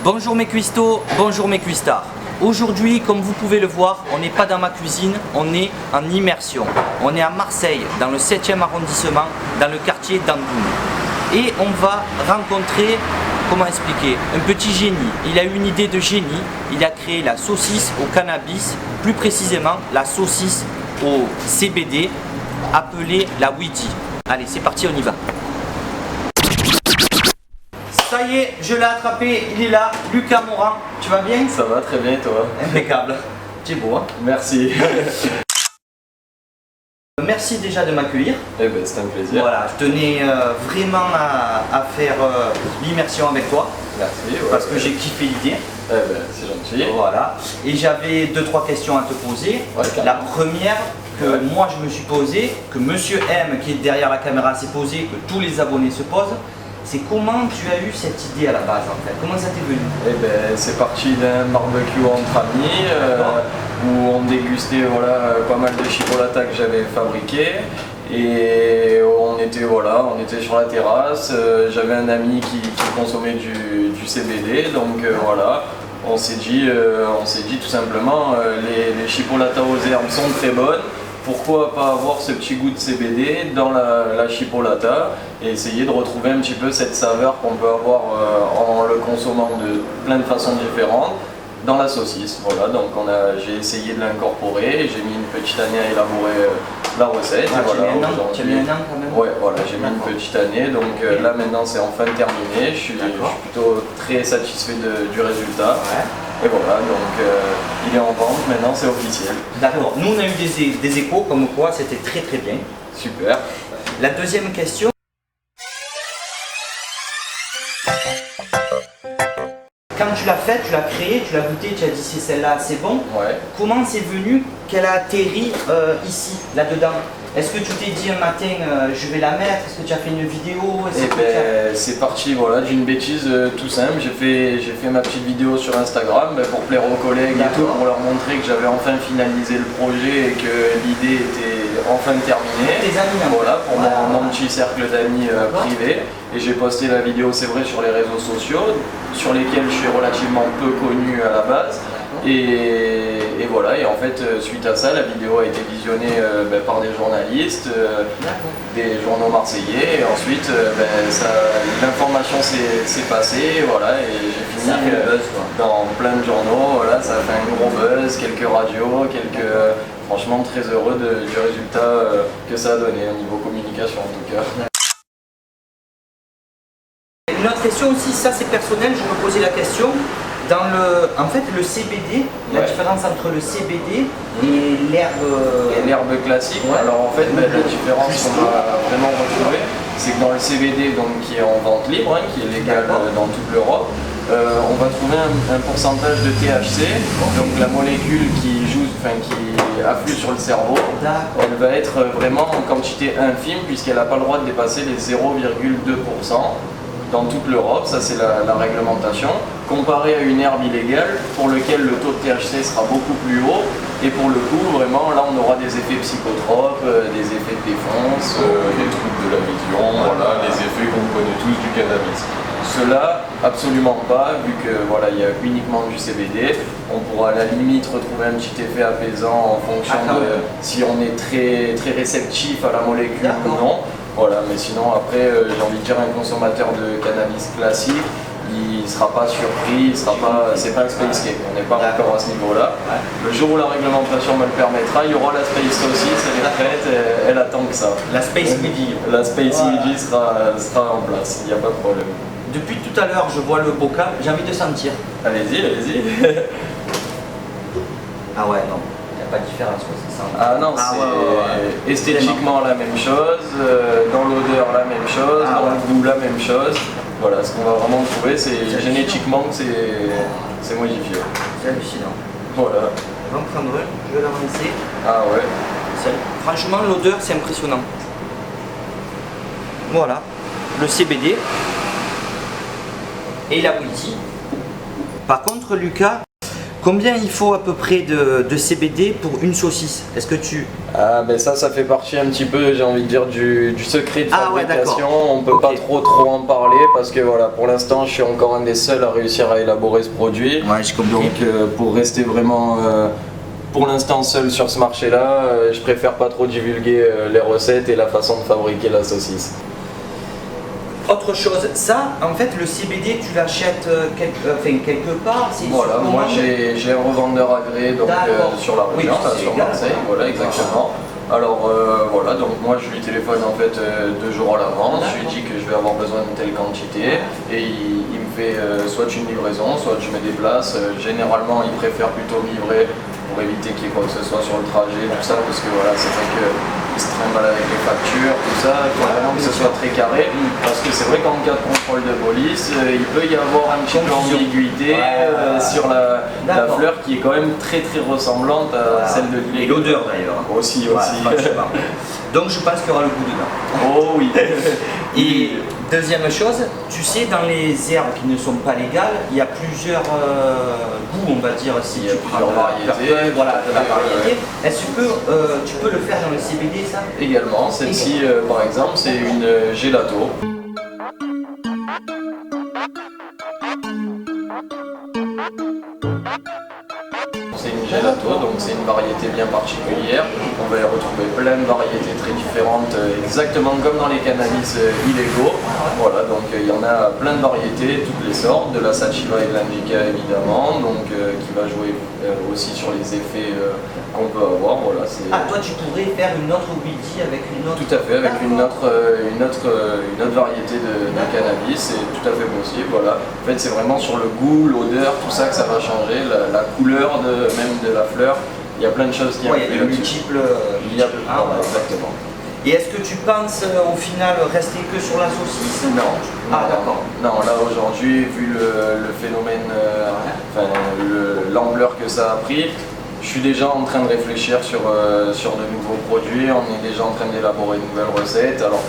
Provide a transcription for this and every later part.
Bonjour mes cuistots, bonjour mes cuistards. Aujourd'hui, comme vous pouvez le voir, on n'est pas dans ma cuisine, on est en immersion. On est à Marseille, dans le 7e arrondissement, dans le quartier d'Angoulême. Et on va rencontrer, comment expliquer, un petit génie. Il a eu une idée de génie, il a créé la saucisse au cannabis, plus précisément la saucisse au CBD, appelée la Ouija. Allez, c'est parti, on y va. Ça y est, je l'ai attrapé, il est là, Lucas Morin, tu vas bien? Ça va très bien et toi? Impeccable. C'est beau, hein? Merci. Merci déjà de m'accueillir. Eh ben, c'est un plaisir. Voilà, je tenais vraiment à faire l'immersion avec toi. Merci. Ouais, parce que j'ai kiffé l'idée. Eh ben, c'est gentil. Voilà. Et j'avais 2-3 questions à te poser. Ouais, la première que moi je me suis posée, que Monsieur M qui est derrière la caméra s'est posée, que tous les abonnés se posent, c'est comment tu as eu cette idée à la base en fait? Comment ça t'est venu? Eh ben, c'est parti d'un barbecue entre amis où on dégustait pas mal de chipolata que j'avais fabriqué. Et on était sur la terrasse, j'avais un ami qui consommait du CBD, donc voilà, on s'est dit tout simplement les chipolatas aux herbes sont très bonnes, pourquoi pas avoir ce petit goût de CBD dans la chipolata et essayer de retrouver un petit peu cette saveur qu'on peut avoir en le consommant de plein de façons différentes dans la saucisse. Voilà, donc j'ai essayé de l'incorporer, j'ai mis une petite année à élaborer la recette. Ah, tu as mis un an quand même? Ouais, voilà, j'ai mis une petite année, donc là maintenant c'est enfin terminé, je suis plutôt très satisfait du résultat. Ouais. Et voilà, donc il est en vente, maintenant c'est officiel. D'accord, nous on a eu des échos comme quoi c'était très très bien. Super. La deuxième question. Quand tu l'as faite, tu l'as créée, tu l'as goûtée, tu as dit c'est celle-là, c'est bon. Ouais. Comment c'est venu qu'elle a atterri ici, là-dedans? Est-ce que tu t'es dit un matin je vais la mettre? Est-ce que tu as fait une vidéo? C'est parti d'une bêtise tout simple. J'ai fait ma petite vidéo sur Instagram pour plaire aux collègues et tout, pour leur montrer que j'avais enfin finalisé le projet et que l'idée était enfin terminée. Tes amis, voilà, pour mon petit cercle d'amis privé. Et j'ai posté la vidéo, c'est vrai, sur les réseaux sociaux, sur lesquels je suis relativement peu connu à la base. Et voilà, et en fait, suite à ça, la vidéo a été visionnée par des journalistes, des journaux marseillais, et ensuite l'information s'est passée, voilà, et j'ai fini dans plein de journaux, voilà, ça a fait un gros buzz, quelques radios, franchement très heureux du résultat que ça a donné au niveau communication en tout cas. Une autre question aussi, ça c'est personnel, je me posais la question. En fait, le CBD, la différence entre le CBD et l'herbe... L'herbe classique, alors en fait, la différence qu'on va vraiment retrouver, c'est que dans le CBD, donc, qui est en vente libre, qui est légal dans toute l'Europe, on va trouver un pourcentage de THC, donc la molécule qui afflue sur le cerveau, elle va être vraiment en quantité infime puisqu'elle n'a pas le droit de dépasser les 0,2%. Dans toute l'Europe, ça c'est la réglementation, comparé à une herbe illégale pour lequel le taux de THC sera beaucoup plus haut et pour le coup vraiment là on aura des effets psychotropes, des effets de défense, des troubles de la vision, voilà, les effets qu'on connaît tous du cannabis. Cela, absolument pas, vu que voilà, il y a uniquement du CBD, on pourra à la limite retrouver un petit effet apaisant en fonction de si on est très, très réceptif à la molécule ou non. Voilà, mais sinon après, j'ai envie de dire un consommateur de cannabis classique, il ne sera pas surpris, c'est pas un space cake, on n'est pas encore à ce niveau-là. Le jour où la réglementation me le permettra, il y aura la space saucisse, elle est prête, elle attend que ça. La space midi. La space midi sera en place, il n'y a pas de problème. Depuis tout à l'heure, je vois le bocal, j'ai envie de sentir. Allez-y, allez-y. Ah ouais, non. Pas de différence, ça sent. Ah non, c'est esthétiquement la même chose, dans l'odeur la même chose, dans le goût la même chose. Voilà, ce qu'on va vraiment trouver, c'est génétiquement que c'est modifié. C'est hallucinant. Voilà. On va en prendre un, je vais l'avancer. Ah ouais. Franchement, l'odeur, c'est impressionnant. Voilà, le CBD et la Ouija. Par contre, Lucas, Combien il faut à peu près de CBD pour une saucisse? Est-ce que tu... Ah ben ça fait partie un petit peu, j'ai envie de dire, du secret de fabrication. On peut pas trop en parler parce que voilà, pour l'instant je suis encore un des seuls à réussir à élaborer ce produit. Ouais, je comprends. Donc pour rester vraiment pour l'instant seul sur ce marché là, je préfère pas trop divulguer les recettes et la façon de fabriquer la saucisse. Autre chose, ça, en fait, le CBD, tu l'achètes quelque part. Voilà, moi j'ai un revendeur agréé donc, sur la région, là, sur Marseille, voilà exactement. Alors voilà, donc moi je lui téléphone en fait 2 jours à l'avance, je lui dis que je vais avoir besoin d'une telle quantité et il me fait soit une livraison, soit je me déplace. Généralement il préfère plutôt me livrer pour éviter qu'il y ait quoi que ce soit sur le trajet, tout ça, parce que voilà, c'est vrai qu'il se traîne mal avec les factures, tout ça, il faut vraiment que ce soit très carré, parce que c'est vrai qu'en cas de contrôle de police, il peut y avoir un petit peu d'ambiguïté sur la fleur qui est quand même très ressemblante à celle de l'huile. Et l'odeur d'ailleurs. Aussi. Donc je pense qu'il y aura le goût dedans. Oh oui. Et deuxième chose, tu sais, dans les herbes qui ne sont pas légales, il y a plusieurs goûts, on va dire, si il y a tu prends plusieurs variétés. Voilà, de la variété. Est-ce que tu peux le faire dans le CBD, ça? Également, celle-ci par exemple, c'est une gelato. C'est une gelato, donc c'est une variété bien particulière. On va y retrouver plein de variétés très différentes, exactement comme dans les cannabis illégaux. Voilà, donc il y en a plein de variétés, toutes les sortes, de la sativa et de l'indica évidemment, donc qui va jouer aussi sur les effets qu'on peut avoir. Voilà, ah, toi tu pourrais faire une autre weedy avec une autre... Tout à fait, avec une autre variété de cannabis, c'est tout à fait possible. Voilà. En fait, c'est vraiment sur le goût, l'odeur, tout ça que ça va changer, la couleur même de la fleur. Il y a plein de choses qui il y a de multiples... exactement. Et est-ce que tu penses au final rester que sur la saucisse? Non. Ah d'accord. Non, là aujourd'hui, vu le phénomène, l'ampleur que ça a pris, je suis déjà en train de réfléchir sur de nouveaux produits, on est déjà en train d'élaborer de nouvelles recettes. Alors,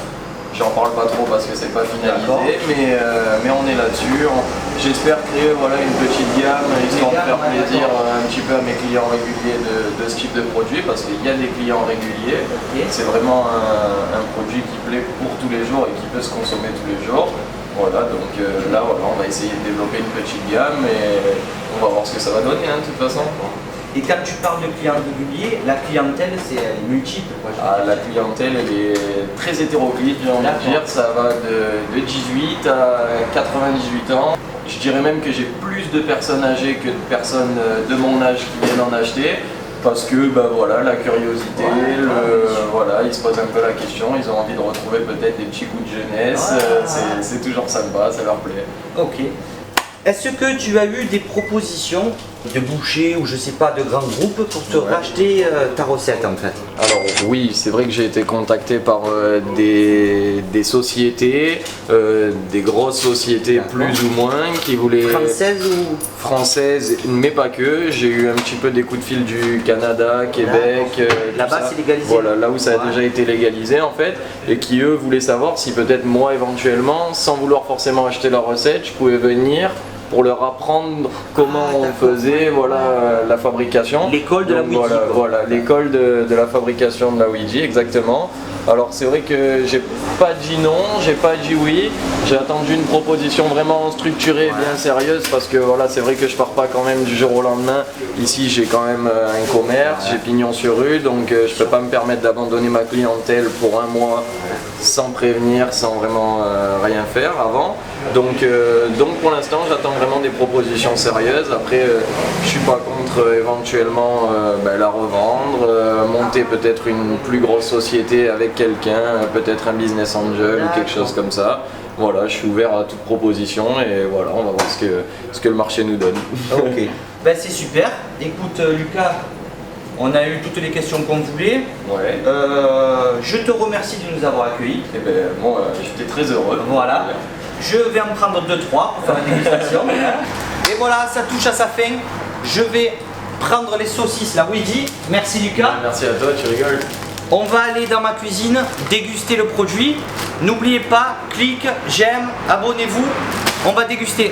j'en parle pas trop parce que c'est pas finalisé, mais on est là-dessus. J'espère créer une petite gamme, histoire de faire plaisir un petit peu à mes clients réguliers de ce type de produit, parce qu'il y a des clients réguliers. C'est vraiment un produit qui plaît pour tous les jours et qui peut se consommer tous les jours. Voilà, donc là, on va essayer de développer une petite gamme et on va voir ce que ça va donner de toute façon. Et quand tu parles de clients réguliers, la clientèle c'est multiple quoi. La clientèle elle est très hétéroclite, j'ai envie de dire, ça va de 18 à 98 ans. Je dirais même que j'ai plus de personnes âgées que de personnes de mon âge qui viennent en acheter. Parce que la curiosité, ils se posent un peu la question, ils ont envie de retrouver peut-être des petits coups de jeunesse, c'est toujours sympa, ça leur plaît. Ok. Est-ce que tu as eu des propositions de bouchers ou je sais pas de grands groupes pour te racheter ta recette en fait? Alors oui, c'est vrai que j'ai été contacté par des sociétés, des grosses sociétés plus ou moins qui voulaient... Françaises ou... Françaises, mais pas que. J'ai eu un petit peu des coups de fil du Canada, Québec... Là-bas c'est légalisé. Voilà, là où ça a déjà été légalisé en fait, et qui eux voulaient savoir si peut-être moi éventuellement, sans vouloir forcément acheter leur recette, je pouvais venir pour leur apprendre comment on faisait la fabrication. L'école de la Ouija. Voilà, l'école de la fabrication de la Ouija, exactement. Alors c'est vrai que j'ai pas dit non, j'ai pas dit oui, j'ai attendu une proposition vraiment structurée, bien sérieuse, parce que c'est vrai que je pars pas quand même du jour au lendemain. Ici j'ai quand même un commerce, j'ai pignon sur rue, donc je peux pas me permettre d'abandonner ma clientèle pour un mois sans prévenir, sans vraiment rien faire avant. Donc pour l'instant j'attends vraiment des propositions sérieuses. Après je suis pas contre éventuellement la revendre, monter peut-être une plus grosse société avec quelqu'un, peut-être un business angel ou quelque chose comme ça. Voilà, je suis ouvert à toute proposition et voilà, on va voir ce que le marché nous donne. Ok, c'est super. Écoute Lucas, on a eu toutes les questions qu'on voulait. Ouais. Je te remercie de nous avoir accueillis. Moi j'étais très heureux. Voilà. Je vais en prendre 2-3 pour faire la dégustation. Et voilà, ça touche à sa fin. Je vais prendre les saucisses, la Ouija. Merci Lucas. Merci à toi, tu rigoles. On va aller dans ma cuisine, déguster le produit. N'oubliez pas, clique, j'aime, abonnez-vous. On va déguster.